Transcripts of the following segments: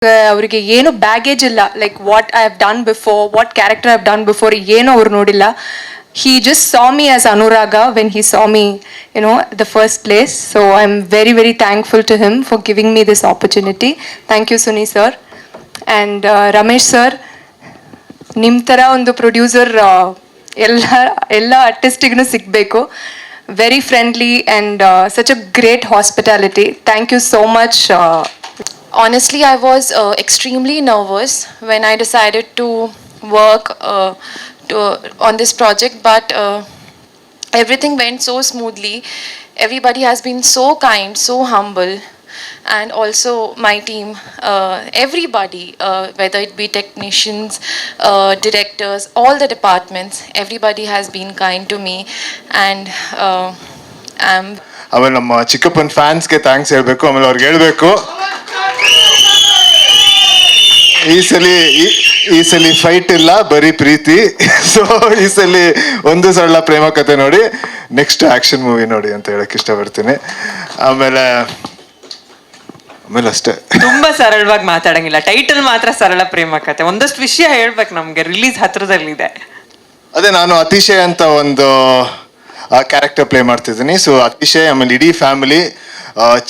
ಅವರಿಗೆ ಏನು ಬ್ಯಾಗೇಜ್ ಇಲ್ಲ, like what I have done before, what character I have done before ಏನು ಅವ್ರು ನೋಡಿಲ್ಲ. He just saw me as Anuraga when he saw me, the first place. So I'm very, very thankful to him for giving me this opportunity. Thank you, Suni sir. And Ramesh sir, ನಿಮ್ಮ ಥರ ಒಂದು producer ಎಲ್ಲ ಆರ್ಟಿಸ್ಟಿಗೂ ಸಿಗಬೇಕು. Very friendly and such a great hospitality. Thank you so much. Honestly, I was extremely nervous when I decided to work on this project, but everything went so smoothly. Everybody has been so kind, so humble, and also my team, everybody, whether it be technicians, directors, all the departments, everybody has been kind to me, and ಆಮೇಲೆ ನಮ್ಮ ಚಿಕ್ಕಪ್ಪನ ಫ್ಯಾನ್ಸ್ಗೆ thanks ಹೇಳಬೇಕು. ಆಮೇಲೆ ಅವ್ರಿಗೆ ಹೇಳಬೇಕು, ಈ ಸಲ fight ಇಲ್ಲ, ಬರೀ ಪ್ರೀತಿ. ಸೊ ಈ ಸಲ ಒಂದು ಸರಳ ಪ್ರೇಮ ಕಥೆ ನೋಡಿ, ನೆಕ್ಸ್ಟ್ ಆಕ್ಷನ್ ಮೂವಿ ನೋಡಿ ಅಂತ ಹೇಳಕ್ ಇಷ್ಟಪಡ್ತೀನಿ. ಆಮೇಲೆ ಅಷ್ಟೇ. ತುಂಬಾ ಸರಳವಾಗಿ ಮಾತಾಡಂಗಿಲ್ಲ, ಟೈಟಲ್ ಮಾತ್ರ ಸರಳ ಪ್ರೇಮ ಕಥೆ. ಒಂದಷ್ಟು ವಿಷಯ ಹೇಳ್ಬೇಕು, ನಮ್ಗೆ ರಿಲೀಸ್ ಹತ್ರದಲ್ಲಿದೆ. ಅದೇ ನಾನು ಅತಿಶಯ್ ಅಂತ ಒಂದು ಕ್ಯಾರೆಕ್ಟರ್ ಪ್ಲೇ ಮಾಡ್ತಿದ್ದೀನಿ. ಸೊ ಅತಿಶಯ್ ಆಮೇಲೆ ಇಡೀ ಫ್ಯಾಮಿಲಿ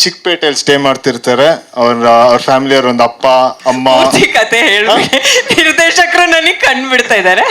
ಚಿಕ್ಕಪೇಟೆಯಲ್ಲಿ ಸ್ಟೇ ಮಾಡ್ತಿರ್ತಾರೆ. ಅವ್ರ ಫ್ಯಾಮಿಲಿಯವ್ರ ಒಂದು ಅಪ್ಪ ಅಮ್ಮ. ಕತೆ ಹೇಳ್ಬೇಕು, ನಿರ್ದೇಶಕರು ನನಗೆ ಕಂಡು ಬಿಡ್ತಾ ಇದ್ದಾರೆ.